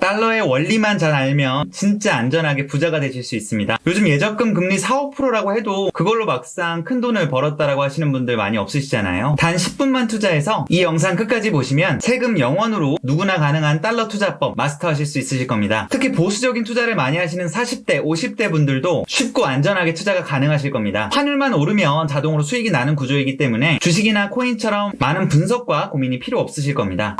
달러의 원리만 잘 알면 진짜 안전하게 부자가 되실 수 있습니다. 요즘 예적금 금리 4~5%라고 해도 그걸로 막상 큰 돈을 벌었다라고 하시는 분들 많이 없으시잖아요. 단 10분만 투자해서 이 영상 끝까지 보시면 세금 0원으로 누구나 가능한 달러 투자법 마스터하실 수 있으실 겁니다. 특히 보수적인 투자를 많이 하시는 40대, 50대 분들도 쉽고 안전하게 투자가 가능하실 겁니다. 환율만 오르면 자동으로 수익이 나는 구조이기 때문에 주식이나 코인처럼 많은 분석과 고민이 필요 없으실 겁니다.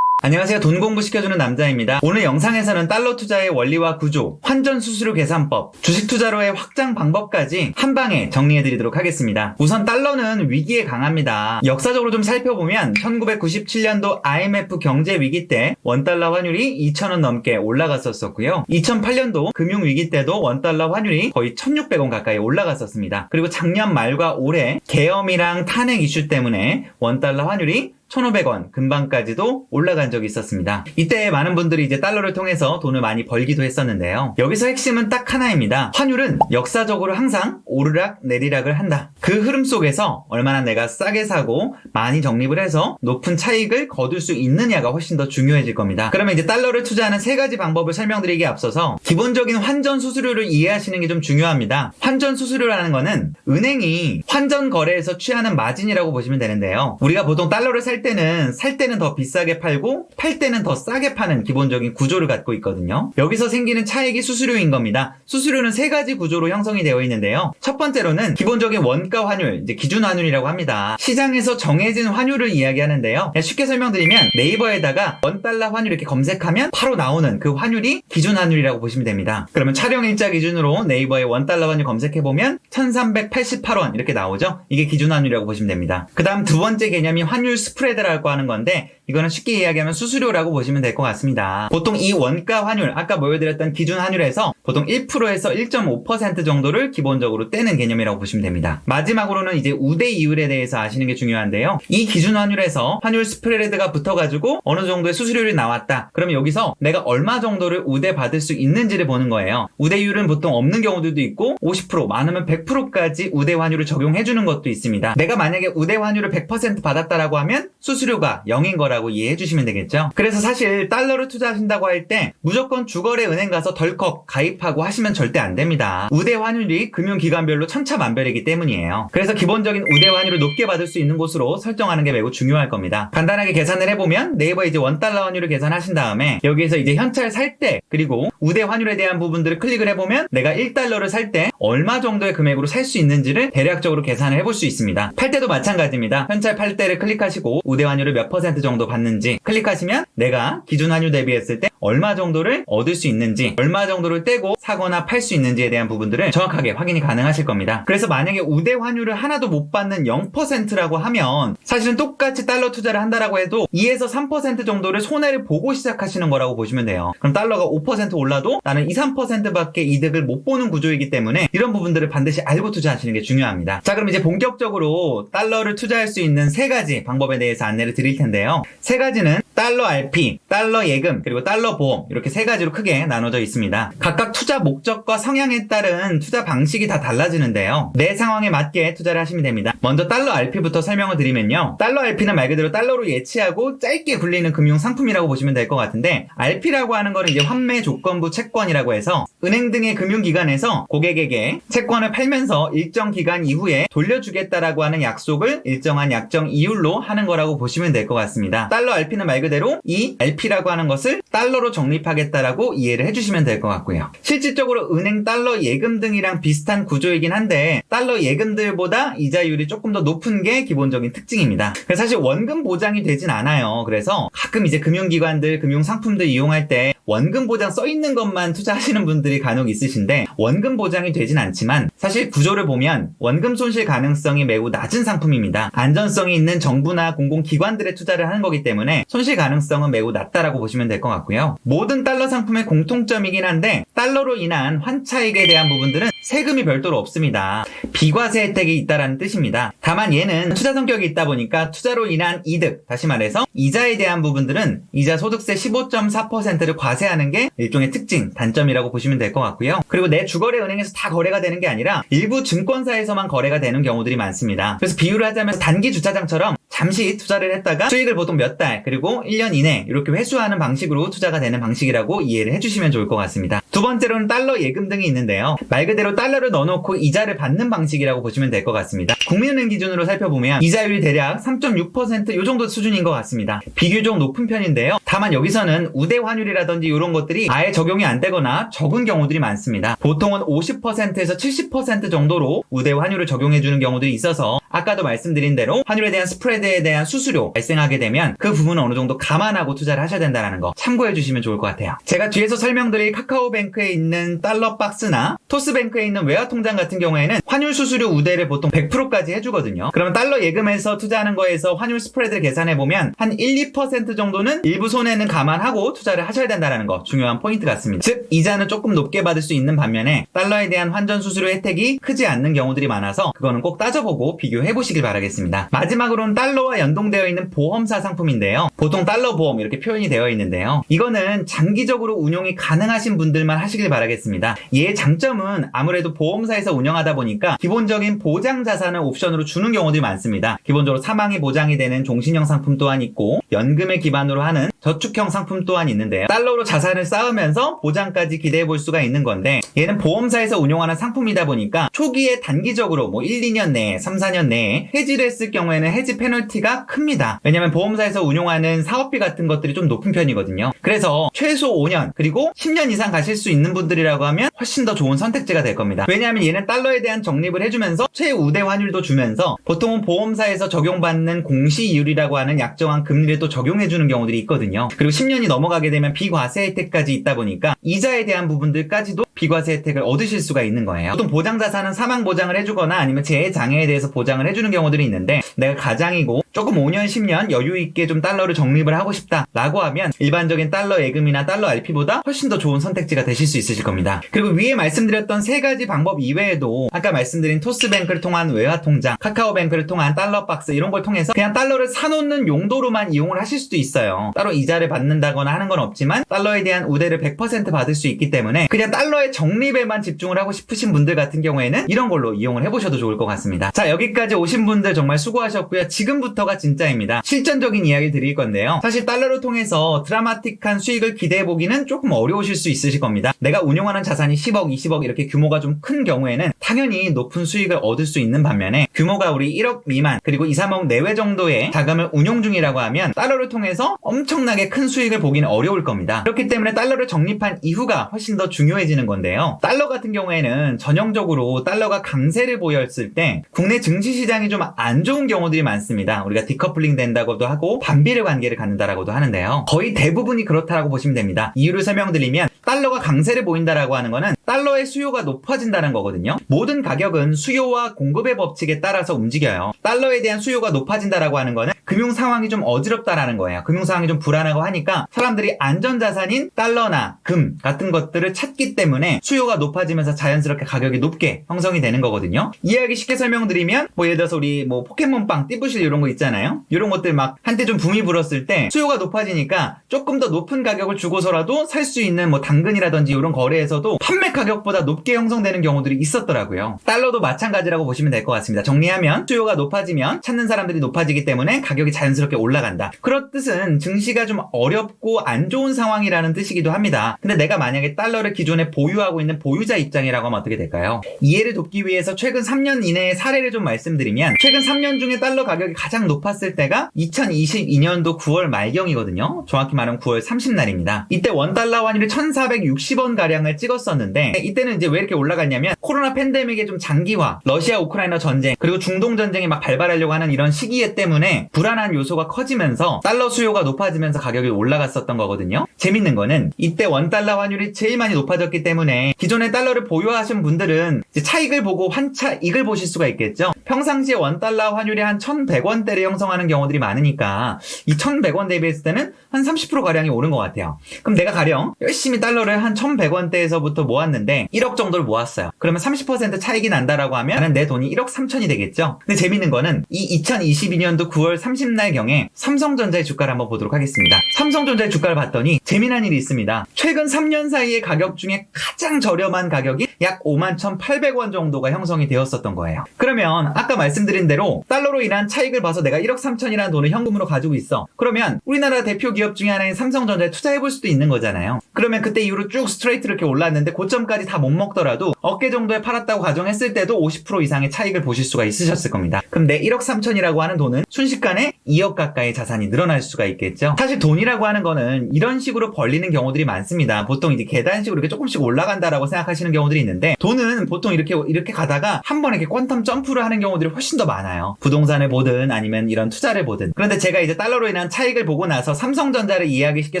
안녕하세요. 돈 공부 시켜주는 남자입니다. 오늘 영상에서는 달러 투자의 원리와 구조, 환전 수수료 계산법, 주식 투자로의 확장 방법까지 한 방에 정리해드리도록 하겠습니다. 우선 달러는 위기에 강합니다. 역사적으로 좀 살펴보면 1997년도 IMF 경제 위기 때 원달러 환율이 2,000원 넘게 올라갔었고요. 2008년도 금융위기 때도 원달러 환율이 거의 1,600원 가까이 올라갔었습니다. 그리고 작년 말과 올해 계엄이랑 탄핵 이슈 때문에 원달러 환율이 1,500원 근방까지도 올라간 적이 있었습니다. 이때 많은 분들이 이제 달러를 통해서 돈을 많이 벌기도 했었는데요. 여기서 핵심은 딱 하나입니다. 환율은 역사적으로 항상 오르락 내리락을 한다. 그 흐름 속에서 얼마나 내가 싸게 사고 많이 적립을 해서 높은 차익을 거둘 수 있느냐가 훨씬 더 중요해질 겁니다. 그러면 이제 달러를 투자하는 세 가지 방법을 설명드리기에 앞서서 기본적인 환전 수수료를 이해하시는 게 좀 중요합니다. 환전 수수료라는 거는 은행이 환전 거래에서 취하는 마진이라고 보시면 되는데요. 우리가 보통 달러를 살 때는 더 비싸게 팔고 팔 때는 더 싸게 파는 기본적인 구조를 갖고 있거든요. 여기서 생기는 차익이 수수료인 겁니다. 수수료는 세 가지 구조로 형성이 되어 있는데요. 첫 번째로는 기본적인 원가 환율, 이제 기준 환율이라고 합니다. 시장에서 정해진 환율을 이야기하는데요. 쉽게 설명드리면 네이버에다가 원달러 환율 이렇게 검색하면 바로 나오는 그 환율이 기준 환율이라고 보시면 됩니다. 그러면 촬영 일자 기준으로 네이버에 원달러 환율 검색해보면 1,388원 이렇게 나오죠. 이게 기준 환율이라고 보시면 됩니다. 그 다음 두 번째 개념이 환율 스프레드라고 하는 건데 이거는 쉽게 이야기하면 수수료라고 보시면 될 것 같습니다. 보통 이 원가 환율, 아까 보여드렸던 기준 환율에서 보통 1%에서 1.5% 정도를 기본적으로 떼는 개념이라고 보시면 됩니다. 마지막으로는 이제 우대 이율에 대해서 아시는 게 중요한데요. 이 기준 환율에서 환율 스프레드가 붙어가지고 어느 정도의 수수료율이 나왔다. 그러면 여기서 내가 얼마 정도를 우대 받을 수 있는지를 보는 거예요. 우대율은 보통 없는 경우들도 있고 50%, 많으면 100%까지 우대 환율을 적용해주는 것도 있습니다. 내가 만약에 우대 환율을 100% 받았다라고 하면 수수료가 0인 거라고 이해해 주시면 되겠죠. 그래서 사실 달러를 투자하신다고 할 때 무조건 주거래 은행 가서 덜컥 가입하고 하시면 절대 안 됩니다. 우대 환율이 금융기관별로 천차만별이기 때문이에요. 그래서 기본적인 우대 환율을 높게 받을 수 있는 곳으로 설정하는 게 매우 중요할 겁니다. 간단하게 계산을 해보면 네이버에 이제 원달러 환율을 계산하신 다음에 여기에서 이제 현찰 살 때 그리고 우대 환율에 대한 부분들을 클릭을 해보면 내가 1달러를 살 때 얼마 정도의 금액으로 살 수 있는지를 대략적으로 계산을 해볼 수 있습니다. 팔 때도 마찬가지입니다. 현찰 팔 때를 클릭하시고 우대 환율을 몇 % 정도 받는지 클릭하시면 내가 기준 환율 대비했을 때 얼마 정도를 얻을 수 있는지 얼마 정도를 떼고 사거나 팔 수 있는지에 대한 부분들을 정확하게 확인이 가능하실 겁니다. 그래서 만약에 우대 환율을 하나도 못 받는 0%라고 하면 사실은 똑같이 달러 투자를 한다라고 해도 2에서 3% 정도를 손해를 보고 시작하시는 거라고 보시면 돼요. 그럼 달러가 5% 올라도 나는 2, 3%밖에 이득을 못 보는 구조이기 때문에 이런 부분들을 반드시 알고 투자하시는 게 중요합니다. 자, 그럼 이제 본격적으로 달러를 투자할 수 있는 세 가지 방법에 대해서 안내를 드릴 텐데요. 세 가지는 달러 RP, 달러 예금, 그리고 달러 보험 이렇게 세 가지로 크게 나눠져 있습니다. 각각 투자 목적과 성향에 따른 투자 방식이 다 달라지는데요. 내 상황에 맞게 투자를 하시면 됩니다. 먼저 달러 RP부터 설명을 드리면요. 달러 RP는 말 그대로 달러로 예치하고 짧게 굴리는 금융 상품이라고 보시면 될 것 같은데 RP라고 하는 거는 이제 환매 조건부 채권이라고 해서 은행 등의 금융기관에서 고객에게 채권을 팔면서 일정 기간 이후에 돌려주겠다라고 하는 약속을 일정한 약정 이율로 하는 거라고 보시면 될 것 같습니다. 달러 RP는 말 그대로 이 RP라고 하는 것을 달러로 적립하겠다라고 이해를 해주시면 될 것 같고요. 실질적으로 은행 달러 예금 등이랑 비슷한 구조이긴 한데 달러 예금들보다 이자율이 조금 더 높은 게 기본적인 특징입니다. 그래서 사실 원금 보장이 되진 않아요. 그래서 가끔 이제 금융기관들, 금융상품들 이용할 때 원금 보장 써있는 것만 투자하시는 분들이 간혹 있으신데 원금 보장이 되진 않지만 사실 구조를 보면 원금 손실 가능성이 매우 낮은 상품입니다. 안전성이 있는 정부나 공공기관들의 투자를 하는 거기 때문에 손실 가능성은 매우 낮다라고 보시면 될 것 같고요. 모든 달러 상품의 공통점이긴 한데 달러로 인한 환차익에 대한 부분들은 세금이 별도로 없습니다. 비과세 혜택이 있다라는 뜻입니다. 다만 얘는 투자 성격이 있다 보니까 투자로 인한 이득, 다시 말해서 이자에 대한 부분들은 이자 소득세 15.4%를 과세하는 게 일종의 특징, 단점이라고 보시면 될 것 같고요. 그리고 내 주거래 은행에서 다 거래가 되는 게 아니라 일부 증권사에서만 거래가 되는 경우들이 많습니다. 그래서 비유를 하자면 단기 주차장처럼 잠시 투자를 했다가 수익을 보통 몇 달 그리고 1년 이내 이렇게 회수하는 방식으로 투자가 되는 방식이라고 이해를 해주시면 좋을 것 같습니다. 두 번째로는 달러 예금 등이 있는데요. 말 그대로 달러를 넣어놓고 이자를 받는 방식이라고 보시면 될 것 같습니다. 국민은행 기준으로 살펴보면 이자율이 대략 3.6% 이 정도 수준인 것 같습니다. 비교적 높은 편인데요. 다만 여기서는 우대 환율이라든지 이런 것들이 아예 적용이 안 되거나 적은 경우들이 많습니다. 보통은 50%에서 70% 정도로 우대 환율을 적용해주는 경우들이 있어서 아까도 말씀드린 대로 환율에 대한 스프레드에 대한 수수료 발생하게 되면 그 부분은 어느 정도 감안하고 투자를 하셔야 된다는 거 참고해 주시면 좋을 것 같아요. 제가 뒤에서 설명드릴 카카오뱅크에 있는 달러 박스나 토스뱅크에 있는 외화통장 같은 경우에는 환율 수수료 우대를 보통 100%까지 해주거든요. 그러면 달러 예금에서 투자하는 거에서 환율 스프레드를 계산해보면 한 1, 2% 정도는 일부 손해는 감안하고 투자를 하셔야 된다는 거 중요한 포인트 같습니다. 즉 이자는 조금 높게 받을 수 있는 반면에 달러에 대한 환전 수수료 혜택이 크지 않는 경우들이 많아서 그거는 꼭 따져보고 비교해보시길 바라겠습니다. 마지막으로는 달러와 연동되어 있는 보험사 상품인데요. 보통 달러 보험 이렇게 표현이 되어 있는데요. 이거는 장기적으로 운용이 가능하신 분들만 하시길 바라겠습니다. 얘의 장점은 아무래도 보험사에서 운영하다 보니까 기본적인 보장 자산을 옵션으로 주는 경우들이 많습니다. 기본적으로 사망이 보장이 되는 종신형 상품 또한 있고 연금을 기반으로 하는 저축형 상품 또한 있는데요. 달러로 자산을 쌓으면서 보장까지 기대해 볼 수가 있는 건데 얘는 보험사에서 운용하는 상품이다 보니까 초기에 단기적으로 1, 2년 내에 3, 4년 내에 해지를 했을 경우에는 해지 페널티가 큽니다. 왜냐하면 보험사에서 운용하는 사업비 같은 것들이 좀 높은 편이거든요. 그래서 최소 5년 그리고 10년 이상 가실 수 있는 분들이라고 하면 훨씬 더 좋은 선택지가 될 겁니다. 왜냐하면 얘는 달러에 대한 적립을 해주면서 최우대 환율도 주면서 보통은 보험사에서 적용받는 공시이율이라고 하는 약정한 금리를 또 적용해주는 경우들이 있거든요. 그리고 10년이 넘어가게 되면 비과세 혜택까지 있다 보니까 이자에 대한 부분들까지도 비과세 혜택을 얻으실 수가 있는 거예요. 보통 보장자산은 사망 보장을 해주거나 아니면 재해장애에 대해서 보장을 해주는 경우들이 있는데 내가 가장이고 조금 5년, 10년 여유있게 좀 달러를 적립을 하고 싶다 라고 하면 일반적인 달러 예금이나 달러 RP보다 훨씬 더 좋은 선택지가 되실 수 있으실 겁니다. 그리고 위에 말씀드렸던 세 가지 방법 이외에도 아까 말씀드린 토스뱅크를 통한 외화통장, 카카오뱅크를 통한 달러박스 이런 걸 통해서 그냥 달러를 사놓는 용도로만 이용을 하실 수도 있어요. 따로 이자를 받는다거나 하는 건 없지만 달러에 대한 우대를 100% 받을 수 있기 때문에 그냥 달러의 적립에만 집중을 하고 싶으신 분들 같은 경우에는 이런 걸로 이용을 해보셔도 좋을 것 같습니다. 자, 여기까지 오신 분들 정말 수고하셨고요. 지금부터가 진짜입니다. 실전적인 이야기 드릴 건데요. 사실 달러를 통해서 드라마틱한 수익을 기대해보기는 조금 어려우실 수 있으실 겁니다. 내가 운용하는 자산이 10억, 20억 이렇게 규모가 좀 큰 경우에는 당연히 높은 수익을 얻을 수 있는 반면에 규모가 우리 1억 미만 그리고 2, 3억 내외 정도의 자금을 운용 중이라고 하면 달러를 통해서 엄청나게 큰 수익을 보기는 어려울 겁니다. 그렇기 때문에 달러를 적립한 이후가 훨씬 더 중요해지는 건데요. 달러 같은 경우에는 전형적으로 달러가 강세를 보였을 때 국내 증시시장이 좀 안 좋은 경우들이 많습니다. 우리가 디커플링 된다고도 하고 반비례 관계를 갖는다라고도 하는데요. 거의 대부분이 그렇다라고 보시면 됩니다. 이유를 설명드리면 달러가 강세를 보인다라고 하는 거는 달러의 수요가 높아진다는 거거든요. 모든 가격은 수요와 공급의 법칙에 따라서 움직여요. 달러에 대한 수요가 높아진다라고 하는 거는 금융 상황이 좀 어지럽다라는 거예요. 금융 상황이 좀 불안하고 하니까 사람들이 안전자산인 달러나 금 같은 것들을 찾기 때문에 수요가 높아지면서 자연스럽게 가격이 높게 형성이 되는 거거든요. 이해하기 쉽게 설명드리면 예를 들어서 우리 포켓몬빵, 띠부실 이런 거 있잖아요. 이런 것들 막 한때 좀 붐이 불었을 때 수요가 높아지니까 조금 더 높은 가격을 주고서라도 살 수 있는 당근이라든지 이런 거래에서도 판매 가격보다 높게 형성되는 경우들이 있었더라고요. 달러도 마찬가지라고 보시면 될 것 같습니다. 정리하면 수요가 높아지면 찾는 사람들이 높아지기 때문에 가격이 자연스럽게 올라간다. 그런 뜻은 증시가 좀 어렵고 안 좋은 상황이라는 뜻이기도 합니다. 근데 내가 만약에 달러를 기존에 보유하고 있는 보유자 입장이라고 하면 어떻게 될까요? 이해를 돕기 위해서 최근 3년 이내의 사례를 좀 말씀드리면 최근 3년 중에 달러 가격이 가장 높았을 때가 2022년도 9월 말경이거든요. 정확히 말하면 9월 30날입니다. 이때 원달러 환율이 1460원 가량을 찍었었는데 이때는 이제 왜 이렇게 올라갔냐면 코로나 팬데믹의 좀 장기화, 러시아 우크라이나 전쟁, 그리고 중동 전쟁이 막 발발하려고 하는 이런 시기에 때문에 불안한 요소가 커지면서 달러 수요가 높아지면서 가격이 올라갔었던 거거든요. 재밌는 거는 이때 원달러 환율이 제일 많이 높아졌기 때문에 기존에 달러를 보유하신 분들은 이제 차익을 보고 환차익을 보실 수가 있겠죠. 평상시에 원달러 환율이 한 1100원대를 형성하는 경우들이 많으니까 이 1100원 대비했을 때는 한 30% 가량이 오른 것 같아요. 그럼 내가 가령 열심히 달러 달러를 한 1,100원대에서부터 모았는데 1억 정도를 모았어요. 그러면 30% 차익이 난다라고 하면 나는 내 돈이 1억 3천이 되겠죠. 근데 재밌는 거는 이 2022년도 9월 30날경에 삼성전자의 주가를 한번 보도록 하겠습니다. 삼성전자의 주가를 봤더니 재미난 일이 있습니다. 최근 3년 사이의 가격 중에 가장 저렴한 가격이 약 51,800원 정도가 형성이 되었었던 거예요. 그러면 아까 말씀드린 대로 달러로 인한 차익을 봐서 내가 1억 3천이라는 돈을 현금으로 가지고 있어. 그러면 우리나라 대표 기업 중에 하나인 삼성전자에 투자해볼 수도 있는 거잖아요. 그러면 그때 이후로 쭉 스트레이트 이렇게 올랐는데 고점까지 다 못 먹더라도 어깨 정도에 팔았다고 가정했을 때도 50% 이상의 차익을 보실 수가 있으셨을 겁니다. 그럼 내 1억 3천이라고 하는 돈은 순식간에 2억 가까이 자산이 늘어날 수가 있겠죠. 사실 돈이라고 하는 거는 이런 식으로 벌리는 경우들이 많습니다. 보통 이제 계단식으로 이렇게 조금씩 올라간다라고 생각하시는 경우들이 있는데 돈은 보통 이렇게 가다가 한 번에 이렇게 퀀텀 점프를 하는 경우들이 훨씬 더 많아요. 부동산을 보든 아니면 이런 투자를 보든. 그런데 제가 이제 달러로 인한 차익을 보고 나서 삼성전자를 이해하기 쉽게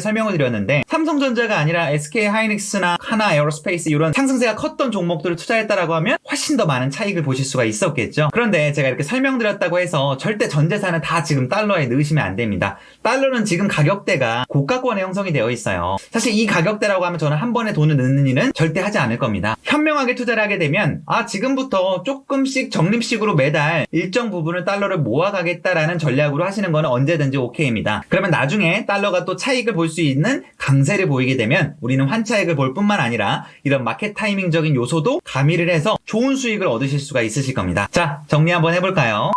설명을 드렸는데 삼성전자가 아니라 SK하이닉스나 하나에어로스페이스 이런 상승세가 컸던 종목들을 투자했다라고 하면 훨씬 더 많은 차익을 보실 수가 있었겠죠. 그런데 제가 이렇게 설명드렸다고 해서 절대 전 재산을 다 지금 달러에 넣으시면 안 됩니다. 달러는 지금 가격대가 고가권에 형성이 되어 있어요. 사실 이 가격대라고 하면 저는 한 번에 돈을 넣는 일은 절대 하지 않을 겁니다. 현명하게 투자를 하게 되면 지금부터 조금씩 적립식으로 매달 일정 부분을 달러를 모아가겠다라는 전략으로 하시는 거는 언제든지 오케이입니다. 그러면 나중에 달러가 또 차익을 볼 수 있는 강세를 보이게 되면 우리는 환차익을 볼 뿐만 아니라 이런 마켓 타이밍적인 요소도 가미를 해서 좋은 수익을 얻으실 수가 있으실 겁니다. 자, 정리 한번 해볼까요?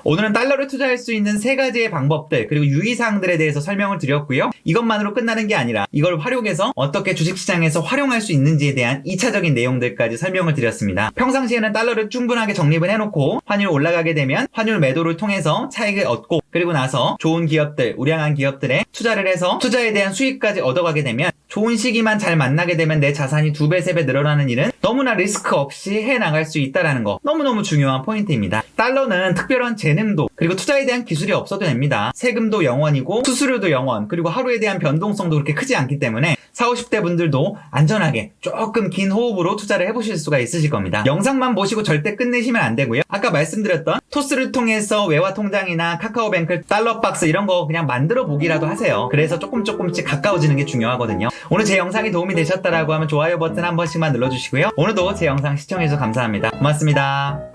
오늘은 달러를 투자할 수 있는 3가지의 방법들 그리고 유의사항들에 대해서 설명을 드렸고요. 이것만으로 끝나는 게 아니라 이걸 활용해서 어떻게 주식시장에서 활용할 수 있는지에 대한 2차적인 내용들까지 설명을 드렸습니다. 평상시에는 달러를 충분하게 적립을 해놓고 환율 올라가게 되면 환율 매도를 통해서 차익을 얻고 그리고 나서 좋은 기업들, 우량한 기업들에 투자를 해서 투자에 대한 수익까지 얻어가게 되면 좋은 시기만 잘 만나게 되면 내 자산이 2배, 3배 늘어나는 일은 너무나 리스크 없이 해나갈 수 있다는 거 너무너무 중요한 포인트입니다. 달러는 특별한 재능도 그리고 투자에 대한 기술이 없어도 됩니다. 세금도 0원이고 수수료도 0원 그리고 하루에 대한 변동성도 그렇게 크지 않기 때문에 40, 50대 분들도 안전하게 조금 긴 호흡으로 투자를 해보실 수가 있으실 겁니다. 영상만 보시고 절대 끝내시면 안 되고요. 아까 말씀드렸던 토스를 통해서 외화 통장이나 카카오뱅크 달러박스 이런 거 그냥 만들어 보기라도 하세요. 그래서 조금씩 가까워지는 게 중요하거든요. 오늘 제 영상이 도움이 되셨다라고 하면 좋아요 버튼 한 번씩만 눌러주시고요. 오늘도 제 영상 시청해주셔서 감사합니다. 고맙습니다.